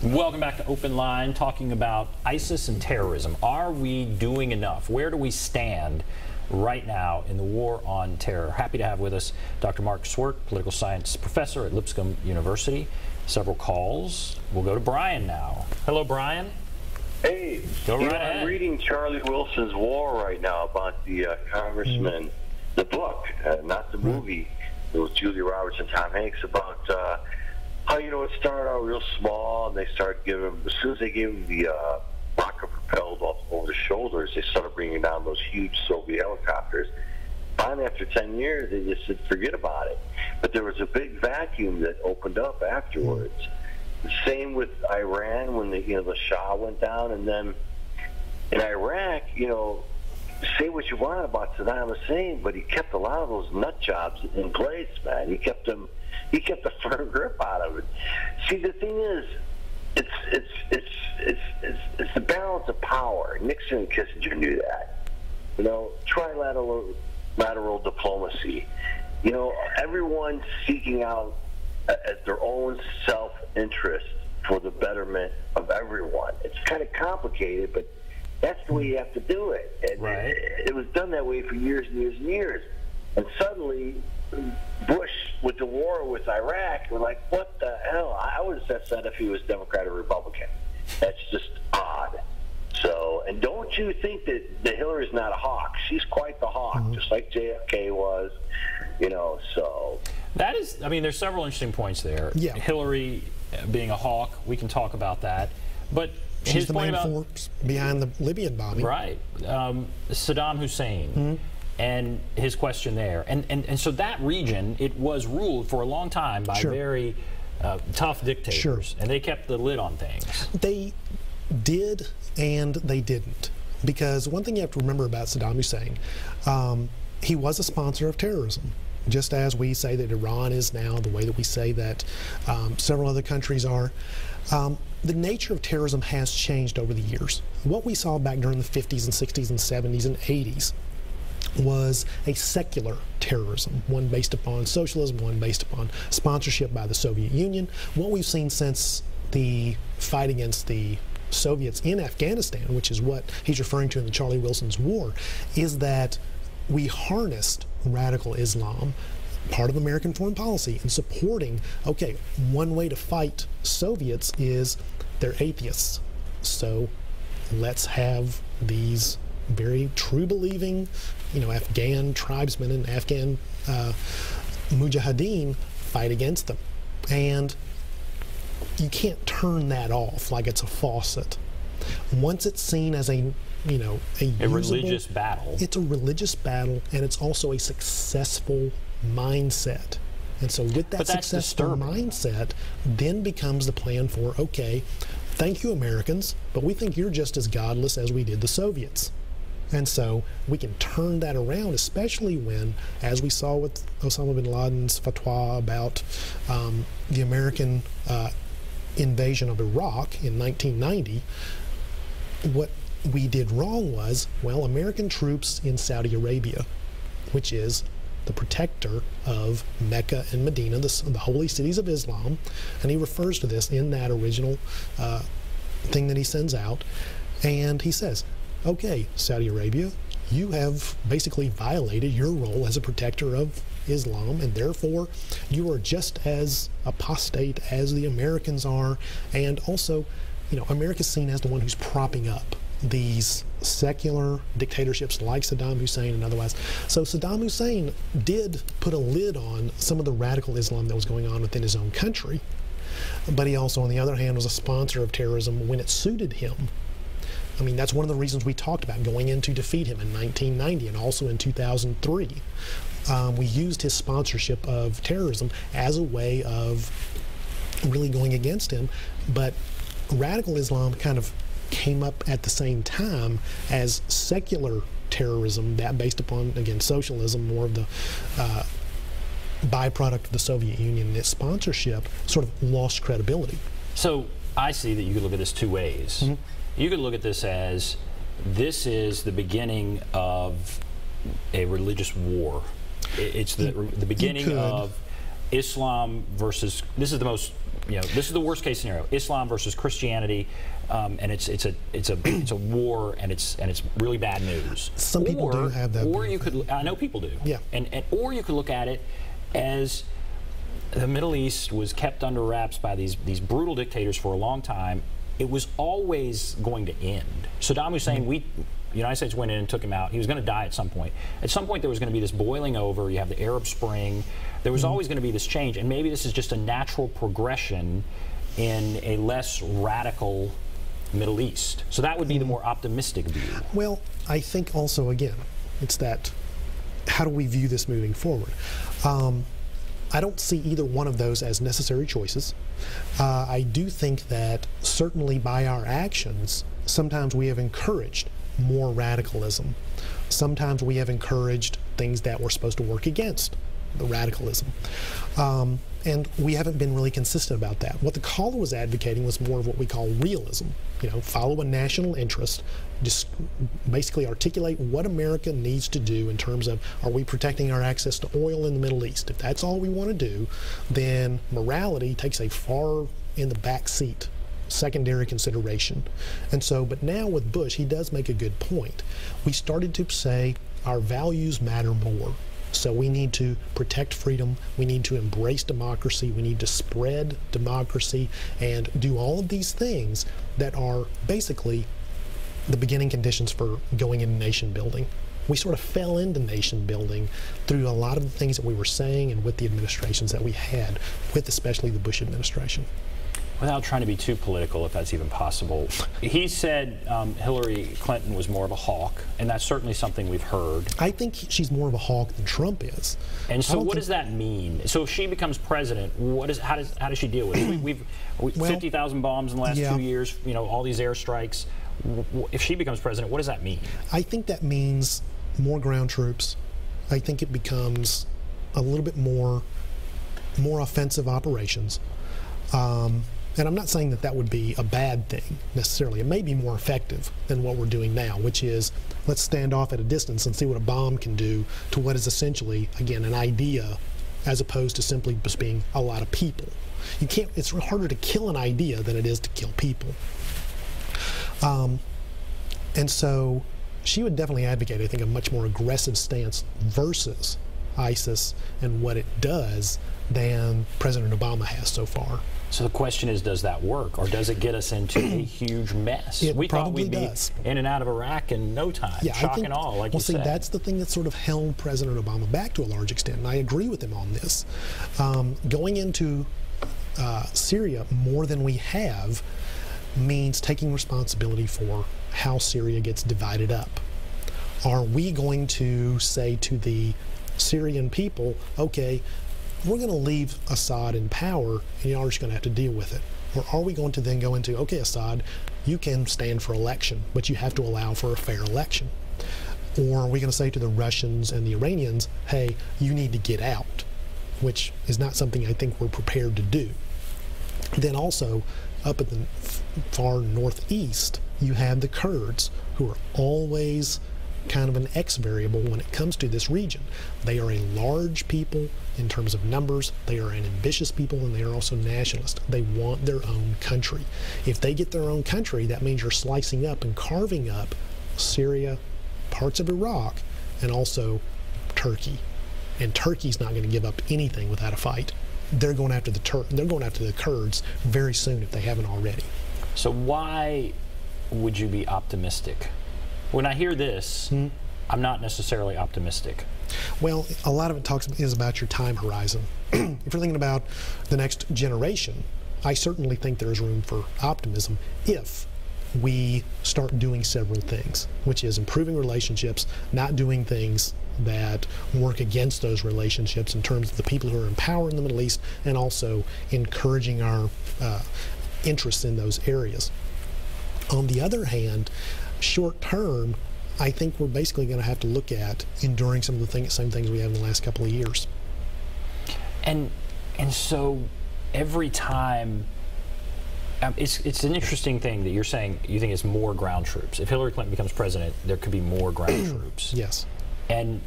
Welcome back to OpenLine, talking about ISIS and terrorism. Are we doing enough? Where do we stand right now in the war on terror? Happy to have with us Dr. Mark Swert, political science professor at Lipscomb University. Several calls. We'll go to Brian now. Hello, Brian. Hey, go right ahead. I'm reading Charlie Wilson's War right now about the congressman, the book, not the movie. It was Julia Roberts and Tom Hanks about how, it started out real small, and they started giving him, as soon as they gave him the rocket propelled over the shoulders, they started bringing down those huge Soviet helicopters. Finally, after 10 years, they just said, forget about it. But there was a big vacuum that opened up afterwards. Same with Iran when the Shah went down, and then in Iraq, say what you want about Saddam Hussein, but he kept a lot of those nut jobs in place, man. He kept a firm grip out of it. See, the thing is, it's the balance of power. Nixon and Kissinger knew that. Trilateral diplomacy. Everyone seeking out at their own self-interest for the betterment of everyone. It's kind of complicated, but that's the way you have to do it. And right. It was done that way for years and years and years. And suddenly, Bush, with the war with Iraq, we're like, what the hell? I would have said if he was Democrat or Republican. That's just odd. So, and don't you think that Hillary's not a hawk? She's quite the hawk, just like JFK was, so. That is, there's several interesting points there. Yeah. Hillary being a hawk, we can talk about that. But she's his the point main about, force behind the Libyan bombing. Right. Saddam Hussein and his question there. And so that region, it was ruled for a long time by very tough dictators. And they kept the lid on things. They did and they didn't. Because one thing you have to remember about Saddam Hussein, he was a sponsor of terrorism. Just as we say that Iran is now, the way that we say that several other countries are. The nature of terrorism has changed over the years. What we saw back during the 50s and 60s and 70s and 80s was a secular terrorism, one based upon socialism, one based upon sponsorship by the Soviet Union. What we've seen since the fight against the Soviets in Afghanistan, which is what he's referring to in the Charlie Wilson's War, is that we harnessed radical Islam, part of American foreign policy, in supporting, okay, one way to fight Soviets is they're atheists. So let's have these very true-believing, Afghan tribesmen and Afghan mujahideen fight against them. And you can't turn that off like it's a faucet. Once it's seen as a religious battle. It's a religious battle, and it's also a successful mindset. And so with that successful mindset, then becomes the plan for, okay, thank you, Americans, but we think you're just as godless as we did the Soviets. And so we can turn that around, especially when, as we saw with Osama bin Laden's fatwa about the American invasion of Iraq in 1990, what we did wrong was, well, American troops in Saudi Arabia, which is the protector of Mecca and Medina, the holy cities of Islam, and he refers to this in that original thing that he sends out, and he says, okay, Saudi Arabia, you have basically violated your role as a protector of Islam, and therefore you are just as apostate as the Americans are, and also, America's seen as the one who's propping up these secular dictatorships like Saddam Hussein and otherwise. So Saddam Hussein did put a lid on some of the radical Islam that was going on within his own country, but he also, on the other hand, was a sponsor of terrorism when it suited him. That's one of the reasons we talked about going in to defeat him in 1990 and also in 2003. We used his sponsorship of terrorism as a way of really going against him, but radical Islam kind of came up at the same time as secular terrorism, that based upon, again, socialism, more of the byproduct of the Soviet Union, and its sponsorship sort of lost credibility. So I see that you could look at this two ways. You could look at this as this is the beginning of a religious war. It's the beginning of Islam versus, this is the most this is the worst case scenario: Islam versus Christianity, and it's a war, and it's really bad news. Some people do have that. Or you could, I know people do. Yeah. Or you could look at it as the Middle East was kept under wraps by these brutal dictators for a long time. It was always going to end. Saddam Hussein, the United States went in and took him out. He was going to die at some point. At some point, there was going to be this boiling over. You have the Arab Spring. There was always going to be this change, and maybe this is just a natural progression in a less radical Middle East. So that would be the more optimistic view. Well, I think also, again, it's that, how do we view this moving forward? I don't see either one of those as necessary choices. I do think that certainly by our actions, sometimes we have encouraged more radicalism. Sometimes we have encouraged things that were supposed to work against the radicalism. And we haven't been really consistent about that. What the caller was advocating was more of what we call realism. Follow a national interest, just basically articulate what America needs to do in terms of, are we protecting our access to oil in the Middle East? If that's all we want to do, then morality takes a far in the back seat, secondary consideration. And so, but now with Bush, he does make a good point. We started to say our values matter more. So we need to protect freedom, we need to embrace democracy, we need to spread democracy, and do all of these things that are basically the beginning conditions for going into nation building. We sort of fell into nation building through a lot of the things that we were saying and with the administrations that we had, with especially the Bush administration. Without trying to be too political, if that's even possible, he said Hillary Clinton was more of a hawk, and that's certainly something we've heard. I think she's more of a hawk than Trump is. And so what does that mean? So if she becomes president, how does she deal with it? We've 50,000 bombs in the last 2 years, all these airstrikes. If she becomes president, what does that mean? I think that means more ground troops. I think it becomes a little bit more offensive operations. And I'm not saying that that would be a bad thing necessarily. It may be more effective than what we're doing now, which is let's stand off at a distance and see what a bomb can do to what is essentially, again, an idea, as opposed to simply just being a lot of people. You can't. It's harder to kill an idea than it is to kill people. And so she would definitely advocate, I think, a much more aggressive stance versus ISIS and what it does than President Obama has so far. So the question is, does that work, or does it get us into a huge mess? We thought we'd does. be in and out of Iraq in no time, shock and awe, like you said. Well, see, that's the thing that sort of held President Obama back to a large extent, and I agree with him on this. Going into Syria more than we have means taking responsibility for how Syria gets divided up. Are we going to say to the Syrian people, okay, we're going to leave Assad in power and you're just going to have to deal with it? Or are we going to then go into, okay, Assad, you can stand for election, but you have to allow for a fair election? Or are we going to say to the Russians and the Iranians, hey, you need to get out, which is not something I think we're prepared to do. Then also, up at the far northeast, you have the Kurds, who are always kind of an X variable when it comes to this region. They are a large people in terms of numbers, they are an ambitious people, and they are also nationalist. They want their own country. If they get their own country, that means you're slicing up and carving up Syria, parts of Iraq, and also Turkey. And Turkey's not going to give up anything without a fight. They're going after the Kurds very soon if they haven't already. So why would you be optimistic? When I hear this, I'm not necessarily optimistic. Well, a lot of it is about your time horizon. If you're thinking about the next generation, I certainly think there's room for optimism if we start doing several things, which is improving relationships, not doing things that work against those relationships in terms of the people who are in power in the Middle East, and also encouraging our interests in those areas. On the other hand, short term, I think we're basically going to have to look at enduring some of the same things we have in the last couple of years. And so every time, it's an interesting thing that you're saying you think it's more ground troops. If Hillary Clinton becomes president, there could be more ground troops. Yes. And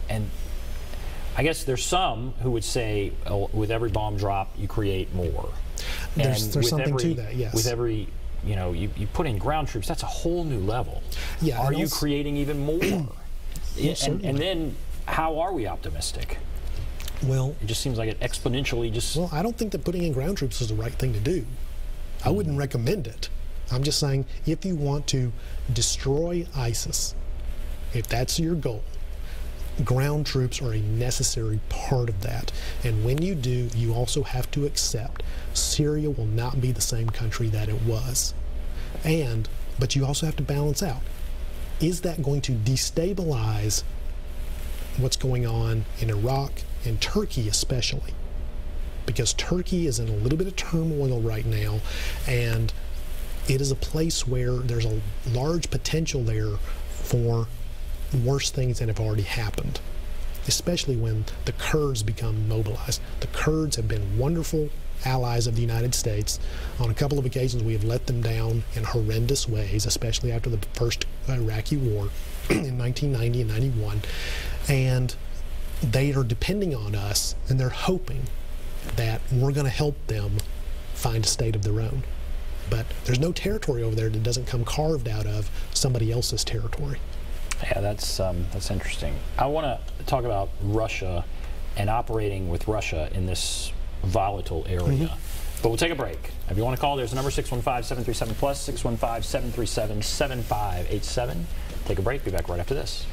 I guess there's some who would say, oh, with every bomb drop, you create more. There's something to that, yes. With every, you put in ground troops, that's a whole new level. Yeah, are you creating even more? and then, how are we optimistic? Well, it just seems like it exponentially just... Well, I don't think that putting in ground troops is the right thing to do. I wouldn't recommend it. I'm just saying, if you want to destroy ISIS, if that's your goal, ground troops are a necessary part of that. And when you do, you also have to accept Syria will not be the same country that it was. But you also have to balance out, is that going to destabilize what's going on in Iraq and Turkey especially? Because Turkey is in a little bit of turmoil right now, and it is a place where there's a large potential there for worse things that have already happened, especially when the Kurds become mobilized. The Kurds have been wonderful allies of the United States. On a couple of occasions, we have let them down in horrendous ways, especially after the first Iraqi war in 1990 and 91. And they are depending on us, and they're hoping that we're going to help them find a state of their own. But there's no territory over there that doesn't come carved out of somebody else's territory. Yeah, that's interesting. I want to talk about Russia and operating with Russia in this volatile area. But we'll take a break. If you want to call, there's a number 615-737-PLUS, 615-737-7587. Take a break. Be back right after this.